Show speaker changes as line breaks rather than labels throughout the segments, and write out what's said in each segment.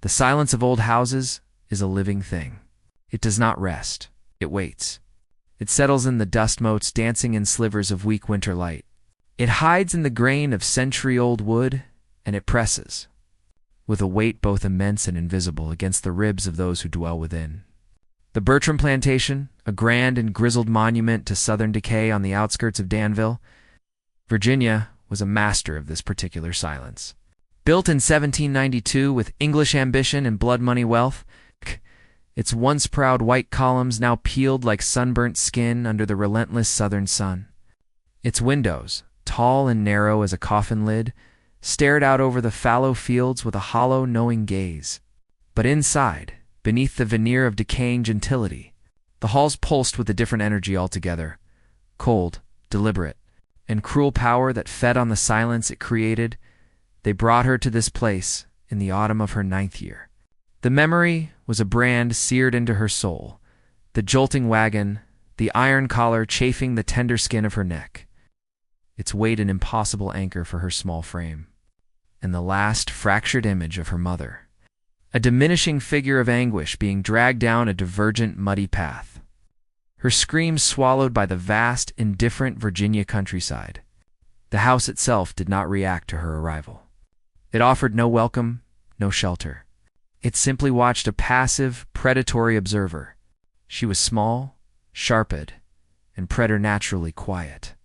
The silence of old houses is a living thing. It does not rest. It waits. It settles in the dust motes, dancing in slivers of weak winter light. It hides in the grain of century-old wood, and it presses, with a weight both immense and invisible, against the ribs of those who dwell within. The Bertram plantation, a grand and grizzled monument to Southern decay on the outskirts of Danville, Virginia, was a master of this particular silence. Built in 1792 with English ambition and blood-money wealth, its once proud white columns now peeled like sunburnt skin under the relentless southern sun. Its windows, tall and narrow as a coffin lid, stared out over the fallow fields with a hollow, knowing gaze. But inside, beneath the veneer of decaying gentility, the halls pulsed with a different energy altogether, cold, deliberate, and cruel power that fed on the silence it created. They brought her to this place in the autumn of her 9th year. The memory was a brand seared into her soul, the jolting wagon, the iron collar chafing the tender skin of her neck, its weight an impossible anchor for her small frame, and the last fractured image of her mother, a diminishing figure of anguish being dragged down a divergent, muddy path, her screams swallowed by the vast, indifferent Virginia countryside. The house itself did not react to her arrival. It offered no welcome, no shelter. It simply watched a passive, predatory observer. She was small, sharp-eyed, and preternaturally quiet.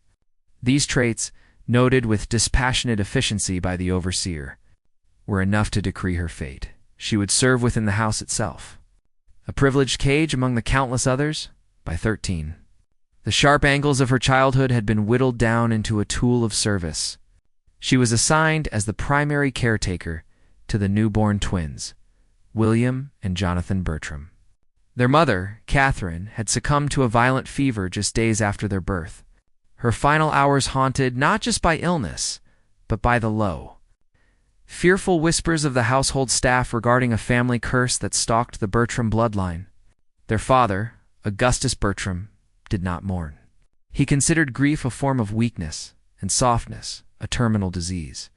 These traits, noted with dispassionate efficiency by the overseer, were enough to decree her fate. She would serve within the house itself, a privileged cage among the countless others, by 13. The sharp angles of her childhood had been whittled down into a tool of service. She was assigned as the primary caretaker to the newborn twins, William and Jonathan Bertram. Their mother, Catherine, had succumbed to a violent fever just days after their birth, her final hours haunted not just by illness, but by the low, fearful whispers of the household staff regarding a family curse that stalked the Bertram bloodline. Their father, Augustus Bertram, did not mourn. He considered grief a form of weakness and softness, a terminal disease.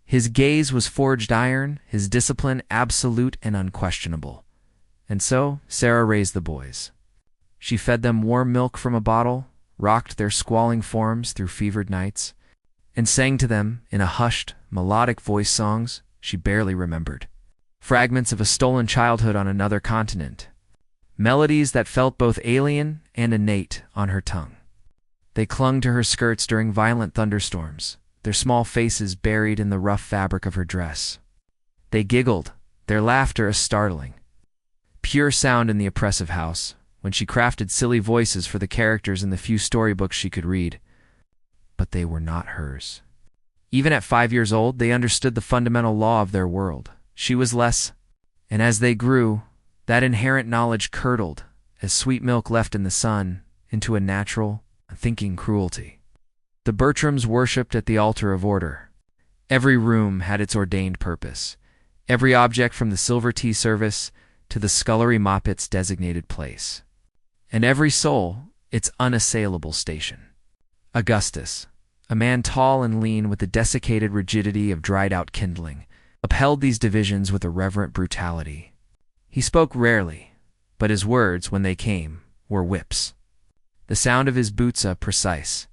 His gaze was forged iron, his discipline absolute and unquestionable. And so Sarah raised the boys. She fed them warm milk from a bottle, rocked their squalling forms through fevered nights, and sang to them, in a hushed, melodic voice, songs she barely remembered, fragments of a stolen childhood on another continent, melodies that felt both alien and innate on her tongue. They clung to her skirts during violent thunderstorms, their small faces buried in the rough fabric of her dress. They giggled, their laughter a startling, pure sound in the oppressive house, when she crafted silly voices for the characters in the few storybooks she could read. But they were not hers. Even at 5 years old, they understood the fundamental law of their world. She was less, and as they grew, that inherent knowledge curdled, as sweet milk left in the sun, into a natural, thinking cruelty. The Bertrams worshipped at the altar of order. Every room had its ordained purpose, every object from the silver tea service to the scullery mop its designated place, and every soul its unassailable station. Augustus, a man tall and lean with the desiccated rigidity of dried-out kindling, upheld these divisions with a reverent brutality. He spoke rarely, but his words, when they came, were whips. The sound of his boots, a precise,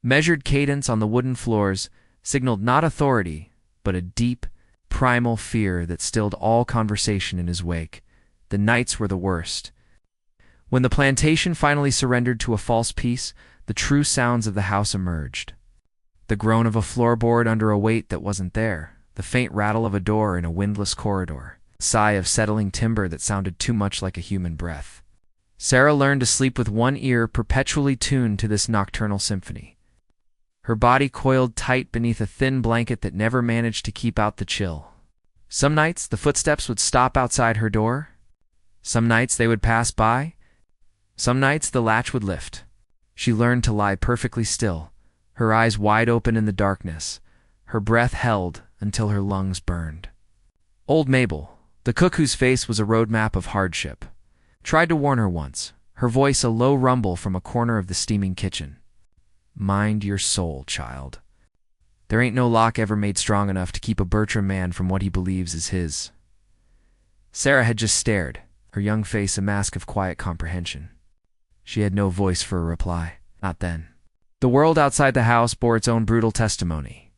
measured cadence on the wooden floors, signaled not authority, but a deep, primal fear that stilled all conversation in his wake. The nights were the worst. When the plantation finally surrendered to a false peace, the true sounds of the house emerged. The groan of a floorboard under a weight that wasn't there, the faint rattle of a door in a windless corridor, a sigh of settling timber that sounded too much like a human breath. Sarah learned to sleep with one ear perpetually tuned to this nocturnal symphony. Her body coiled tight beneath a thin blanket that never managed to keep out the chill. Some nights the footsteps would stop outside her door. Some nights they would pass by. Some nights the latch would lift. She learned to lie perfectly still, her eyes wide open in the darkness, her breath held until her lungs burned. Old Mabel, the cook whose face was a roadmap of hardship, tried to warn her once, her voice a low rumble from a corner of the steaming kitchen. Mind your soul, child. There ain't no lock ever made strong enough to keep a Bertram man from what he believes is his. Sarah had just stared, her young face a mask of quiet comprehension. She had no voice for a reply, not then. The world outside the house bore its own brutal testimony.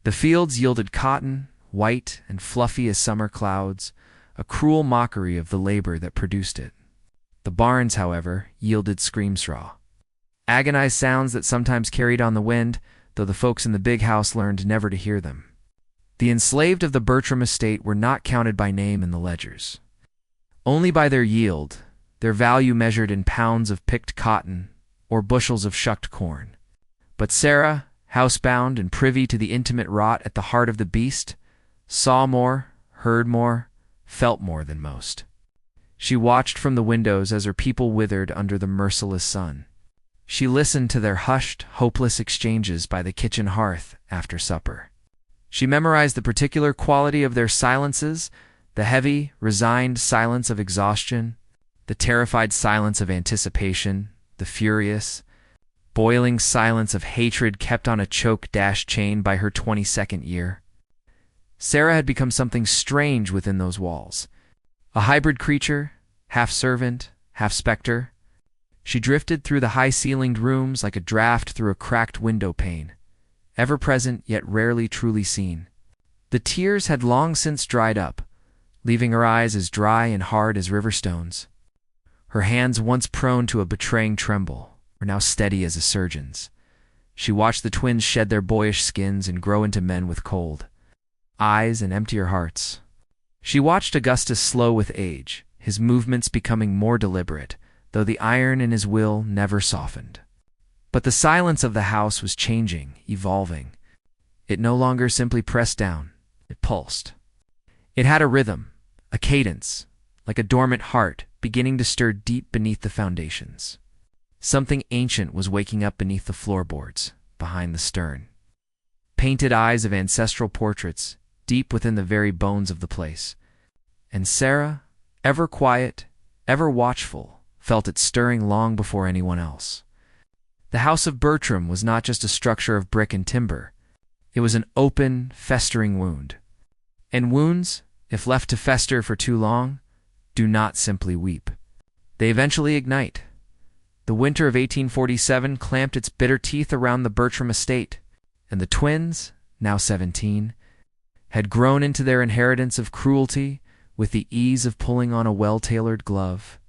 The fields yielded cotton, white and fluffy as summer clouds, a cruel mockery of the labor that produced it. The barns, however, yielded scream straw. Agonized sounds that sometimes carried on the wind, though the folks in the big house learned never to hear them. The enslaved of the Bertram estate were not counted by name in the ledgers. Only by their yield, their value measured in pounds of picked cotton or bushels of shucked corn. But Sarah, housebound and privy to the intimate rot at the heart of the beast, saw more, heard more, felt more than most. She watched from the windows as her people withered under the merciless sun. She listened to their hushed, hopeless exchanges by the kitchen hearth after supper. She memorized the particular quality of their silences, the heavy, resigned silence of exhaustion, the terrified silence of anticipation, the furious, boiling silence of hatred kept on a choke-chain by her 22nd year. Sarah had become something strange within those walls. A hybrid creature, half servant, half specter. She drifted through the high-ceilinged rooms like a draft through a cracked window pane, ever present yet rarely truly seen. The tears had long since dried up, leaving her eyes as dry and hard as river stones. Her hands, once prone to a betraying tremble, were now steady as a surgeon's. She watched the twins shed their boyish skins and grow into men with cold eyes and emptier hearts. She watched Augustus slow with age, his movements becoming more deliberate, though the iron in his will never softened. But the silence of the house was changing, evolving. It no longer simply pressed down, it pulsed. It had a rhythm, a cadence, like a dormant heart beginning to stir deep beneath the foundations. Something ancient was waking up beneath the floorboards, behind the stern. Painted eyes of ancestral portraits, deep within the very bones of the place. And Sarah, ever quiet, ever watchful, felt it stirring long before anyone else. The house of Bertram was not just a structure of brick and timber. It was an open, festering wound. And wounds, if left to fester for too long, do not simply weep. They eventually ignite. The winter of 1847 clamped its bitter teeth around the Bertram estate, and the twins, now 17, had grown into their inheritance of cruelty with the ease of pulling on a well-tailored glove.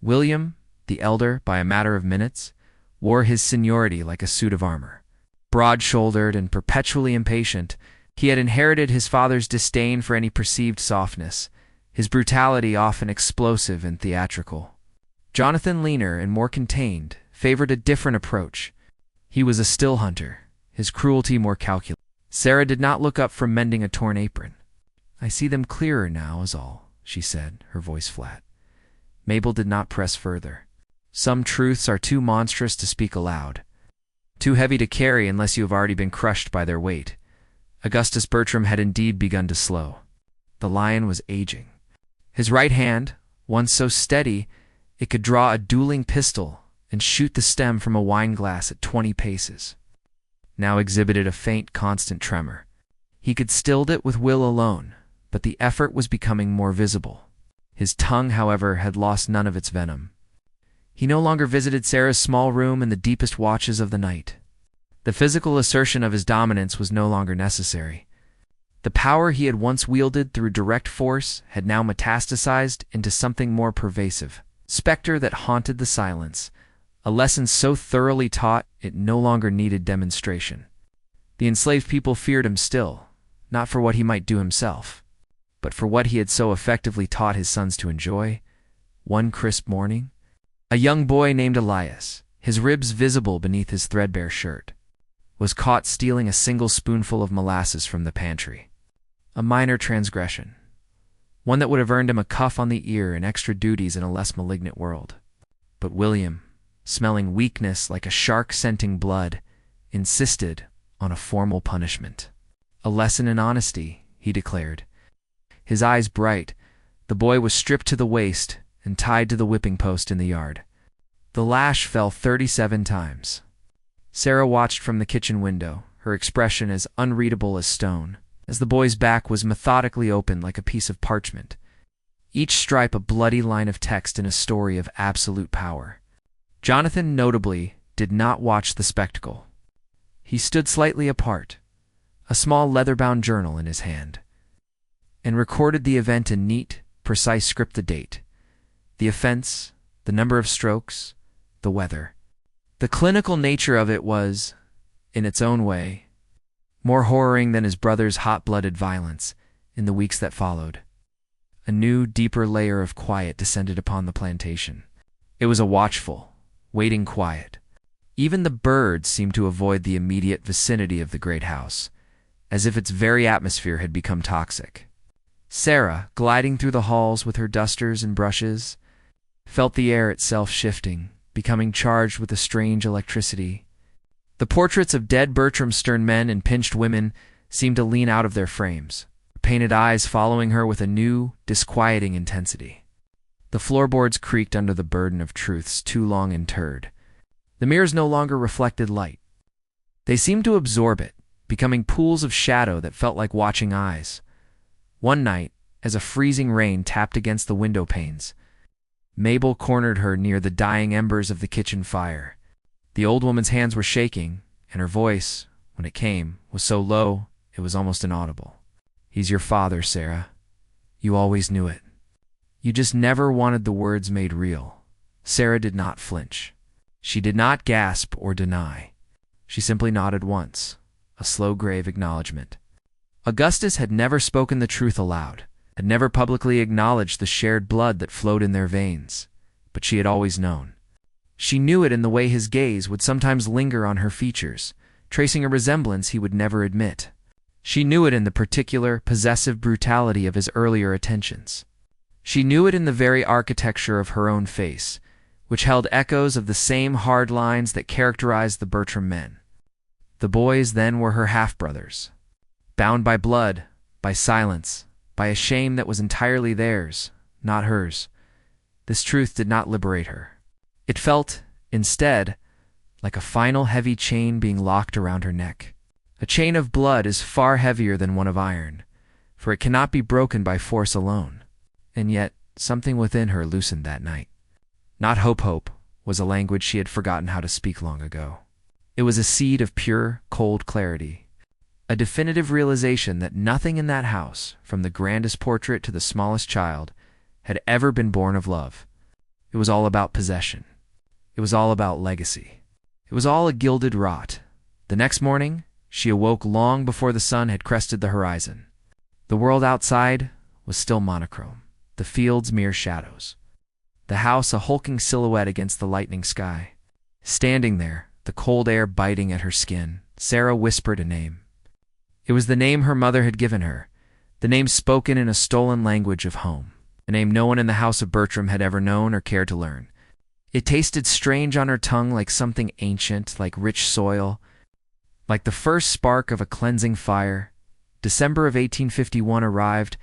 William, the elder, by a matter of minutes, wore his seniority like a suit of armor. Broad-shouldered and perpetually impatient, he had inherited his father's disdain for any perceived softness, his brutality often explosive and theatrical. Jonathan, leaner and more contained, favored a different approach. He was a still hunter, his cruelty more calculated. Sarah did not look up from mending a torn apron. "I see them clearer now, is all," she said, her voice flat. Mabel did not press further. Some truths are too monstrous to speak aloud, too heavy to carry unless you have already been crushed by their weight. Augustus Bertram had indeed begun to slow. The lion was aging. His right hand, once so steady it could draw a dueling pistol and shoot the stem from a wine-glass at 20 paces, now exhibited a faint, constant tremor. He could still it with will alone, but the effort was becoming more visible. His tongue, however, had lost none of its venom. He no longer visited Sarah's small room in the deepest watches of the night. The physical assertion of his dominance was no longer necessary. The power he had once wielded through direct force had now metastasized into something more pervasive. Spectre that haunted the silence, a lesson so thoroughly taught it no longer needed demonstration. The enslaved people feared him still, not for what he might do himself, but for what he had so effectively taught his sons to enjoy. One crisp morning, a young boy named Elias, his ribs visible beneath his threadbare shirt, was caught stealing a single spoonful of molasses from the pantry. A minor transgression, one that would have earned him a cuff on the ear and extra duties in a less malignant world. But William, smelling weakness like a shark scenting blood, insisted on a formal punishment. A lesson in honesty, he declared. His eyes bright, the boy was stripped to the waist and tied to the whipping post in the yard. The lash fell 37 times. Sarah watched from the kitchen window, her expression as unreadable as stone, as the boy's back was methodically opened like a piece of parchment. each stripe a bloody line of text in a story of absolute power. Jonathan, notably, did not watch the spectacle. He stood slightly apart, a small leather-bound journal in his hand, and recorded the event in neat, precise script: the date, the offense, the number of strokes, the weather. The clinical nature of it was, in its own way, more horroring than his brother's hot-blooded violence in the weeks that followed. A new, deeper layer of quiet descended upon the plantation. It was a watchful, waiting quiet. Even the birds seemed to avoid the immediate vicinity of the great house, as if its very atmosphere had become toxic. Sarah, gliding through the halls with her dusters and brushes, felt the air itself shifting, becoming charged with a strange electricity. The portraits of dead Bertram's stern men and pinched women seemed to lean out of their frames, painted eyes following her with a new, disquieting intensity. The floorboards creaked under the burden of truths too long interred. The mirrors no longer reflected light. They seemed to absorb it, becoming pools of shadow that felt like watching eyes. One night, as a freezing rain tapped against the window panes, Mabel cornered her near the dying embers of the kitchen fire. The old woman's hands were shaking, and her voice, when it came, was so low it was almost inaudible. "He's your father, Sarah. You always knew it. You just never wanted the words made real." Sarah did not flinch. She did not gasp or deny. She simply nodded once, a slow, grave acknowledgement. Augustus had never spoken the truth aloud, had never publicly acknowledged the shared blood that flowed in their veins, but she had always known. She knew it in the way his gaze would sometimes linger on her features, tracing a resemblance he would never admit. She knew it in the particular, possessive brutality of his earlier attentions. She knew it in the very architecture of her own face, which held echoes of the same hard lines that characterized the Bertram men. The boys then were her half-brothers, bound by blood, by silence, by a shame that was entirely theirs, not hers. This truth did not liberate her. It felt, instead, like a final heavy chain being locked around her neck. A chain of blood is far heavier than one of iron, for it cannot be broken by force alone. And yet, something within her loosened that night. Not hope was a language she had forgotten how to speak long ago. It was a seed of pure, cold clarity, a definitive realization that nothing in that house, from the grandest portrait to the smallest child, had ever been born of love. It was all about possession. It was all about legacy. It was all a gilded rot. The next morning, she awoke long before the sun had crested the horizon. The world outside was still monochrome, the fields mere shadows, the house a hulking silhouette against the lightening sky. Standing there, the cold air biting at her skin, Sarah whispered a name. It was the name her mother had given her, the name spoken in a stolen language of home, a name no one in the house of Bertram had ever known or cared to learn. It tasted strange on her tongue, like something ancient, like rich soil, like the first spark of a cleansing fire. December of 1851 arrived,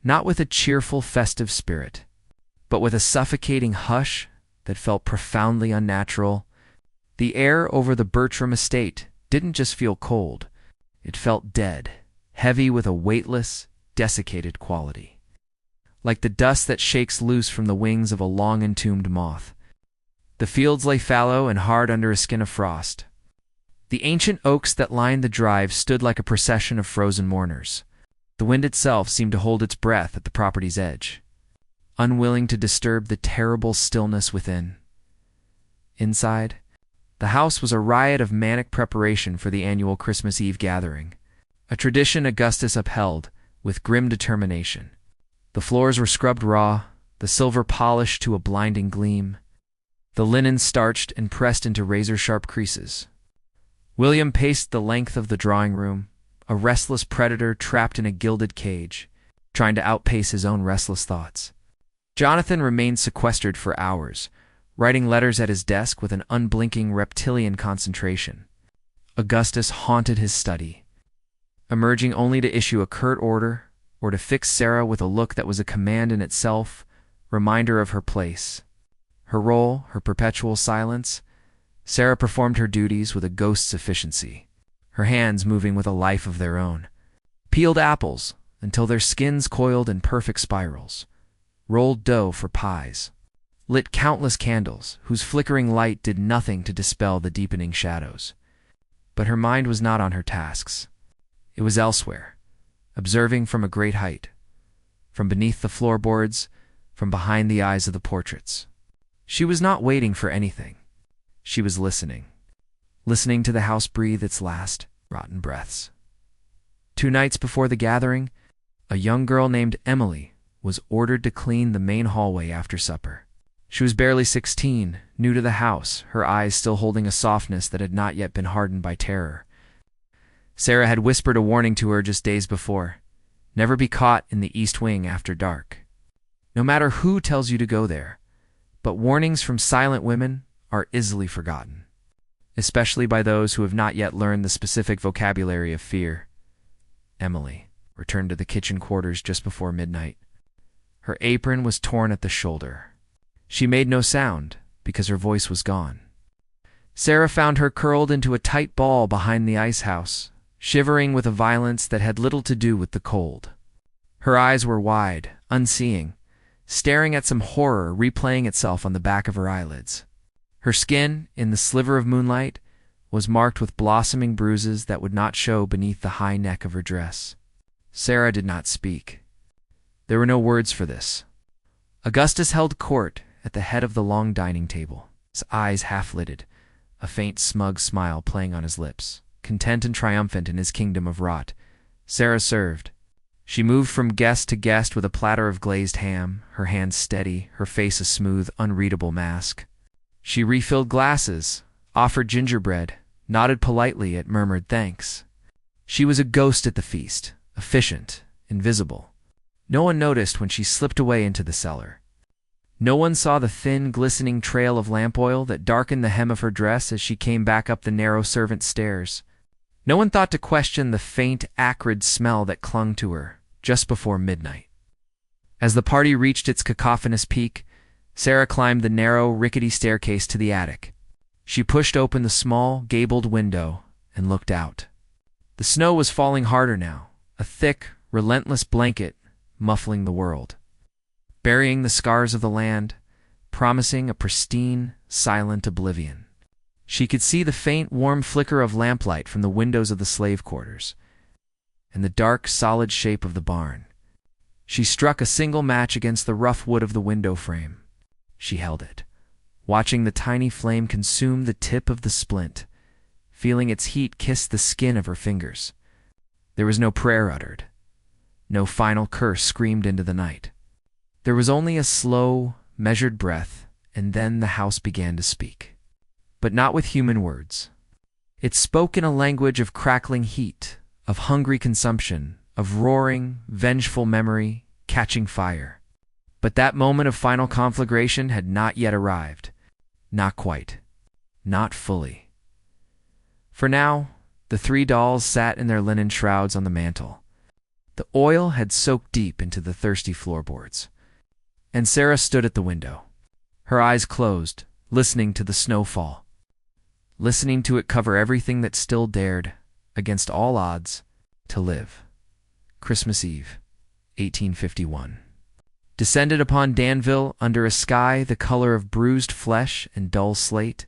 not with a cheerful, festive spirit, but with a suffocating hush that felt profoundly unnatural. The air over the Bertram estate didn't just feel cold. It felt dead, heavy with a weightless, desiccated quality, like the dust that shakes loose from the wings of a long-entombed moth. The fields lay fallow and hard under a skin of frost. The ancient oaks that lined the drive stood like a procession of frozen mourners. The wind itself seemed to hold its breath at the property's edge, unwilling to disturb the terrible stillness within. Inside, the house was a riot of manic preparation for the annual Christmas Eve gathering, a tradition Augustus upheld with grim determination. The floors were scrubbed raw, the silver polished to a blinding gleam, the linen starched and pressed into razor-sharp creases. William paced the length of the drawing room, a restless predator trapped in a gilded cage, trying to outpace his own restless thoughts. Jonathan remained sequestered for hours, writing letters at his desk with an unblinking reptilian concentration. Augustus haunted his study, emerging only to issue a curt order or to fix Sarah with a look that was a command in itself, reminder of her place, her role, her perpetual silence. Sarah performed her duties with a ghost's efficiency, her hands moving with a life of their own. Peeled apples until their skins coiled in perfect spirals, rolled dough for pies, lit countless candles whose flickering light did nothing to dispel the deepening shadows. But her mind was not on her tasks. It was elsewhere, observing from a great height, from beneath the floorboards, from behind the eyes of the portraits. She was not waiting for anything. She was listening to the house breathe its last rotten breaths. 2 nights before the gathering, a young girl named Emily was ordered to clean the main hallway after supper. She was barely 16, new to the house, her eyes still holding a softness that had not yet been hardened by terror. Sarah had whispered a warning to her just days before: never be caught in the East Wing after dark. No matter who tells you to go there, but warnings from silent women are easily forgotten, especially by those who have not yet learned the specific vocabulary of fear. Emily returned to the kitchen quarters just before midnight. Her apron was torn at the shoulder. She made no sound because her voice was gone. Sarah found her curled into a tight ball behind the ice house, shivering with a violence that had little to do with the cold. Her eyes were wide, unseeing, staring at some horror replaying itself on the back of her eyelids. Her skin, in the sliver of moonlight, was marked with blossoming bruises that would not show beneath the high neck of her dress. Sarah did not speak. There were no words for this. Augustus held court at the head of the long dining table, his eyes half-lidded, a faint smug smile playing on his lips. Content and triumphant in his kingdom of rot, Sarah served. She moved from guest to guest with a platter of glazed ham, her hands steady, her face a smooth, unreadable mask. She refilled glasses, offered gingerbread, nodded politely at murmured thanks. She was a ghost at the feast, efficient, invisible. No one noticed when she slipped away into the cellar. No one saw the thin, glistening trail of lamp oil that darkened the hem of her dress as she came back up the narrow servants' stairs. No one thought to question the faint, acrid smell that clung to her just before midnight. As the party reached its cacophonous peak, Sarah climbed the narrow, rickety staircase to the attic. She pushed open the small, gabled window and looked out. The snow was falling harder now, a thick, relentless blanket muffling the world, burying the scars of the land, promising a pristine, silent oblivion. She could see the faint, warm flicker of lamplight from the windows of the slave quarters, and the dark, solid shape of the barn. She struck a single match against the rough wood of the window frame. She held it, watching the tiny flame consume the tip of the splint, feeling its heat kiss the skin of her fingers. There was no prayer uttered, no final curse screamed into the night. There was only a slow, measured breath, and then the house began to speak. But not with human words. It spoke in a language of crackling heat, of hungry consumption, of roaring, vengeful memory, catching fire. But that moment of final conflagration had not yet arrived. Not quite. Not fully. For now, the 3 dolls sat in their linen shrouds on the mantel. The oil had soaked deep into the thirsty floorboards. And Sarah stood at the window, her eyes closed, listening to the snow fall, listening to it cover everything that still dared, against all odds, to live. Christmas Eve, 1851. Descended upon Danville under a sky the color of bruised flesh and dull slate.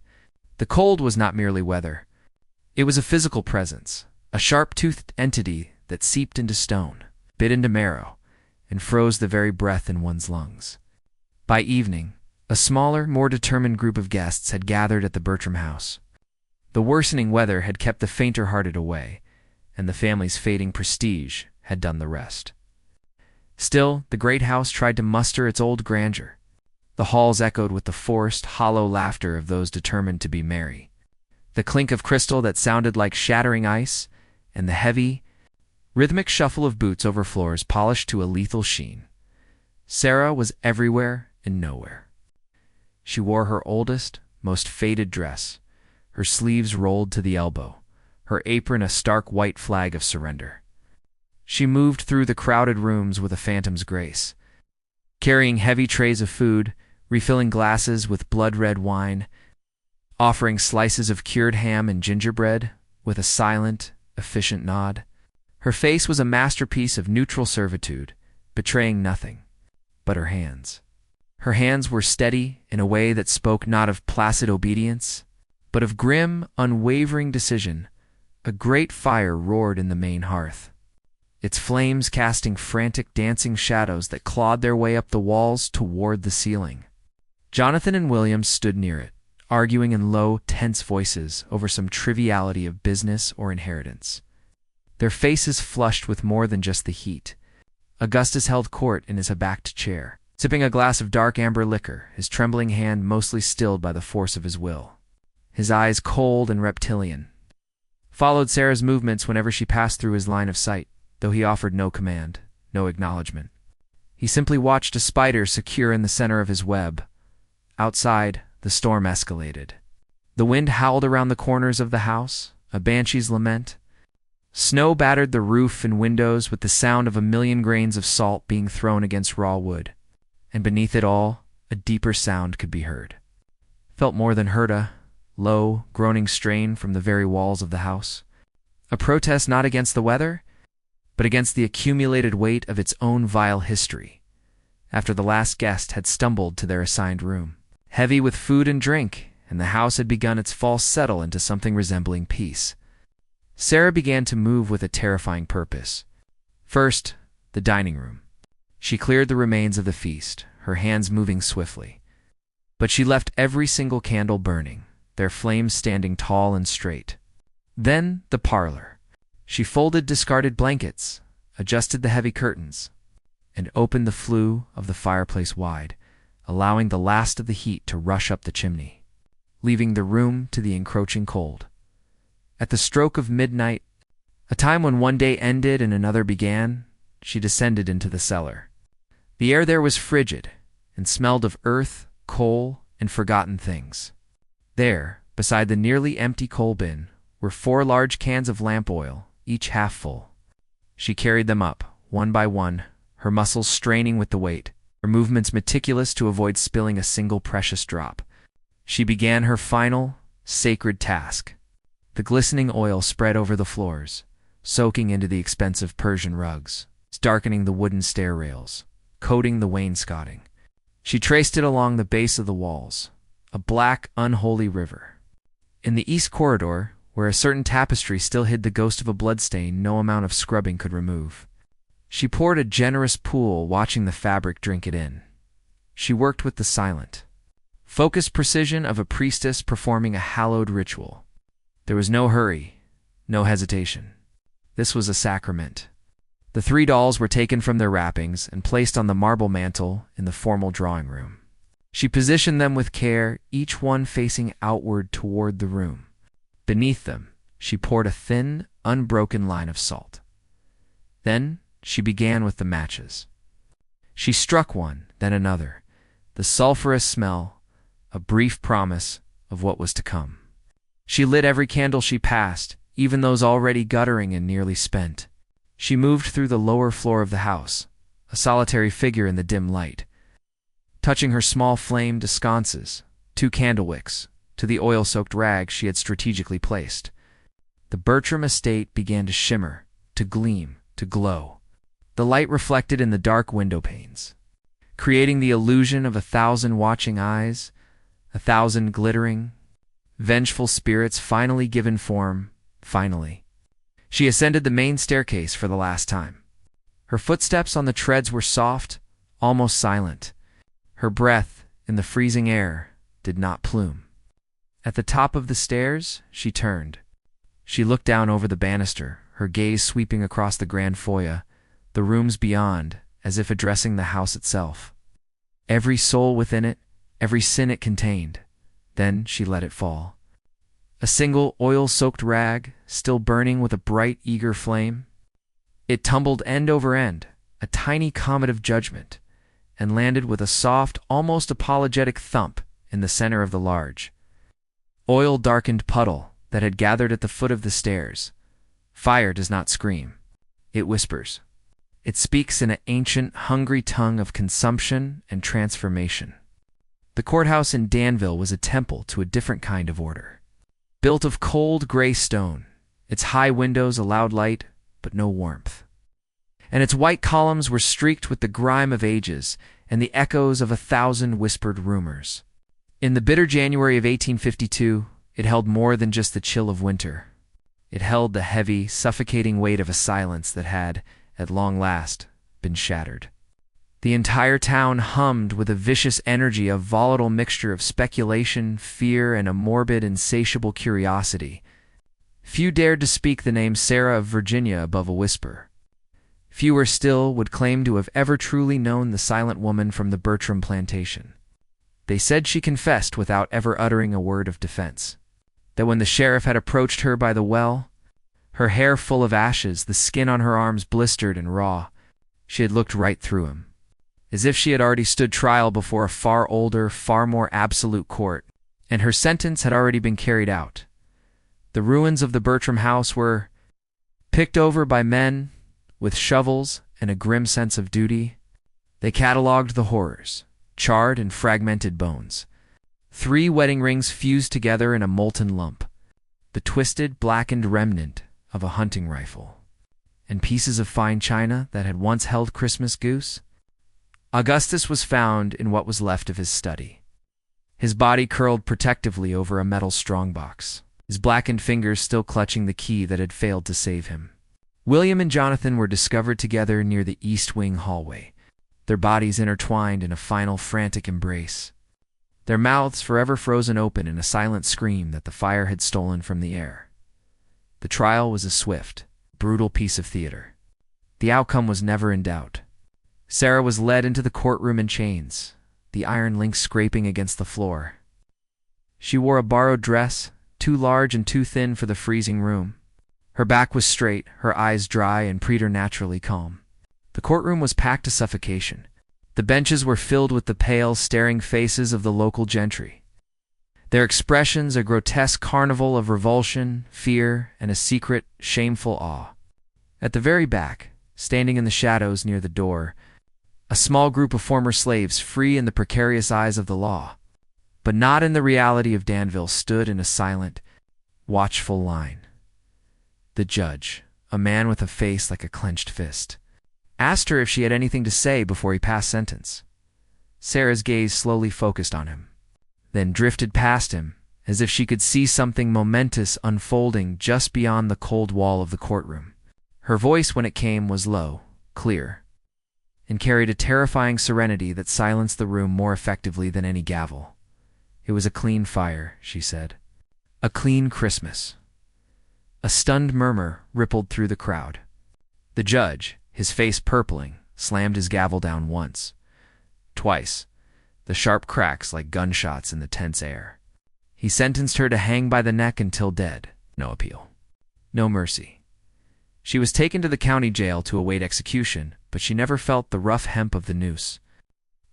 The cold was not merely weather. It was a physical presence, a sharp-toothed entity that seeped into stone, bit into marrow, and froze the very breath in one's lungs. By evening, a smaller, more determined group of guests had gathered at the Bertram house. The worsening weather had kept the fainter-hearted away, and the family's fading prestige had done the rest. Still, the great house tried to muster its old grandeur. The halls echoed with the forced, hollow laughter of those determined to be merry, the clink of crystal that sounded like shattering ice, and the heavy, rhythmic shuffle of boots over floors polished to a lethal sheen. Sarah was everywhere and nowhere. She wore her oldest, most faded dress, her sleeves rolled to the elbow, her apron a stark white flag of surrender. She moved through the crowded rooms with a phantom's grace, carrying heavy trays of food, refilling glasses with blood-red wine, offering slices of cured ham and gingerbread with a silent, efficient nod. Her face was a masterpiece of neutral servitude, betraying nothing, but her hands. Her hands were steady in a way that spoke not of placid obedience, but of grim, unwavering decision. A great fire roared in the main hearth, its flames casting frantic, dancing shadows that clawed their way up the walls toward the ceiling. Jonathan and William stood near it, arguing in low, tense voices over some triviality of business or inheritance. Their faces flushed with more than just the heat. Augustus held court in his backed chair, sipping a glass of dark amber liquor, his trembling hand mostly stilled by the force of his will. His eyes cold and reptilian, followed Sarah's movements whenever she passed through his line of sight, though he offered no command, no acknowledgement. He simply watched a spider secure in the center of his web. Outside, the storm escalated. The wind howled around the corners of the house, a banshee's lament. Snow battered the roof and windows with the sound of a million grains of salt being thrown against raw wood. And beneath it all, a deeper sound could be heard. Felt more than heard, a low, groaning strain from the very walls of the house. A protest not against the weather, but against the accumulated weight of its own vile history, after the last guest had stumbled to their assigned room, heavy with food and drink, and the house had begun its false settle into something resembling peace. Sarah began to move with a terrifying purpose. First, the dining room. She cleared the remains of the feast, her hands moving swiftly. But she left every single candle burning, their flames standing tall and straight. Then the parlor. She folded discarded blankets, adjusted the heavy curtains, and opened the flue of the fireplace wide, allowing the last of the heat to rush up the chimney, leaving the room to the encroaching cold. At the stroke of midnight, a time when one day ended and another began, she descended into the cellar. The air there was frigid and smelled of earth, coal, and forgotten things. There, beside the nearly empty coal bin, were 4 large cans of lamp oil, each half full. She carried them up, one by one, her muscles straining with the weight, her movements meticulous to avoid spilling a single precious drop. She began her final, sacred task. The glistening oil spread over the floors, soaking into the expensive Persian rugs, darkening the wooden stair rails, coating the wainscoting. She traced it along the base of the walls, a black, unholy river. In the east corridor, where a certain tapestry still hid the ghost of a bloodstain no amount of scrubbing could remove, she poured a generous pool, watching the fabric drink it in. She worked with the silent, focused precision of a priestess performing a hallowed ritual. There was no hurry, no hesitation. This was a sacrament. The 3 dolls were taken from their wrappings and placed on the marble mantel in the formal drawing room. She positioned them with care, each one facing outward toward the room. Beneath them, she poured a thin, unbroken line of salt. Then she began with the matches. She struck one, then another, the sulphurous smell, a brief promise of what was to come. She lit every candle she passed, even those already guttering and nearly spent. She moved through the lower floor of the house, a solitary figure in the dim light, touching her small flamed sconces, 2 candle wicks, to the oil-soaked rags she had strategically placed. The Bertram estate began to shimmer, to gleam, to glow. The light reflected in the dark window panes, creating the illusion of 1,000 watching eyes, 1,000 glittering, vengeful spirits finally given form, finally. She ascended the main staircase for the last time. Her footsteps on the treads were soft, almost silent. Her breath, in the freezing air, did not plume. At the top of the stairs, she turned. She looked down over the banister, her gaze sweeping across the grand foyer, the rooms beyond, as if addressing the house itself. Every soul within it, every sin it contained. Then she let it fall. A single oil-soaked rag, still burning with a bright, eager flame. It tumbled end over end, a tiny comet of judgment, and landed with a soft, almost apologetic thump in the center of the large, oil-darkened puddle that had gathered at the foot of the stairs. Fire does not scream. It whispers. It speaks in an ancient, hungry tongue of consumption and transformation. The courthouse in Danville was a temple to a different kind of order. Built of cold gray stone, its high windows allowed light, but no warmth. And its white columns were streaked with the grime of ages, and the echoes of 1,000 whispered rumors. In the bitter January of 1852, it held more than just the chill of winter. It held the heavy, suffocating weight of a silence that had, at long last, been shattered. The entire town hummed with a vicious energy, a volatile mixture of speculation, fear, and a morbid, insatiable curiosity. Few dared to speak the name Sarah of Virginia above a whisper. Fewer still would claim to have ever truly known the silent woman from the Bertram plantation. They said she confessed without ever uttering a word of defense. That when the sheriff had approached her by the well, her hair full of ashes, the skin on her arms blistered and raw, she had looked right through him, as if she had already stood trial before a far older, far more absolute court, and her sentence had already been carried out. The ruins of the Bertram house were picked over by men with shovels and a grim sense of duty. They catalogued the horrors, charred and fragmented bones, 3 wedding rings fused together in a molten lump, the twisted, blackened remnant of a hunting rifle, and pieces of fine china that had once held Christmas goose. Augustus was found in what was left of his study, his body curled protectively over a metal strongbox, his blackened fingers still clutching the key that had failed to save him. William and Jonathan were discovered together near the East Wing hallway, their bodies intertwined in a final frantic embrace, their mouths forever frozen open in a silent scream that the fire had stolen from the air. The trial was a swift, brutal piece of theater. The outcome was never in doubt. Sarah was led into the courtroom in chains, the iron links scraping against the floor. She wore a borrowed dress, too large and too thin for the freezing room. Her back was straight, her eyes dry and preternaturally calm. The courtroom was packed to suffocation. The benches were filled with the pale, staring faces of the local gentry, their expressions a grotesque carnival of revulsion, fear, and a secret, shameful awe. At the very back, standing in the shadows near the door, a small group of former slaves, free in the precarious eyes of the law, but not in the reality of Danville, stood in a silent, watchful line. The judge, a man with a face like a clenched fist, asked her if she had anything to say before he passed sentence. Sarah's gaze slowly focused on him, then drifted past him, as if she could see something momentous unfolding just beyond the cold wall of the courtroom. Her voice, when it came, was low, clear, and carried a terrifying serenity that silenced the room more effectively than any gavel. It was a clean fire, she said. A clean Christmas. A stunned murmur rippled through the crowd. The judge, his face purpling, slammed his gavel down once, twice, the sharp cracks like gunshots in the tense air. He sentenced her to hang by the neck until dead. No appeal. No mercy. She was taken to the county jail to await execution, but she never felt the rough hemp of the noose.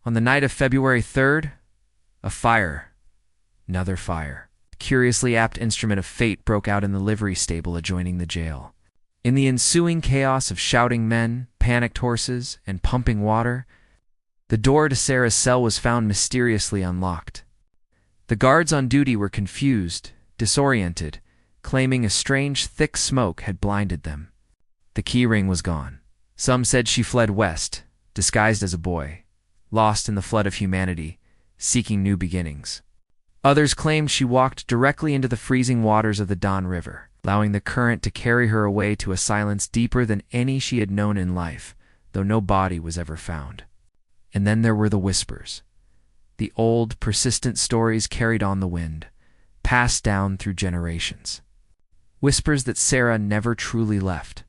On the night of February 3rd, a fire, another fire, a curiously apt instrument of fate, broke out in the livery stable adjoining the jail. In the ensuing chaos of shouting men, panicked horses, and pumping water, the door to Sarah's cell was found mysteriously unlocked. The guards on duty were confused, disoriented, claiming a strange, thick smoke had blinded them. The key ring was gone. Some said she fled west, disguised as a boy, lost in the flood of humanity, seeking new beginnings. Others claimed she walked directly into the freezing waters of the Don River, allowing the current to carry her away to a silence deeper than any she had known in life, though no body was ever found. And then there were the whispers, the old, persistent stories carried on the wind, passed down through generations. Whispers that Sarah never truly left.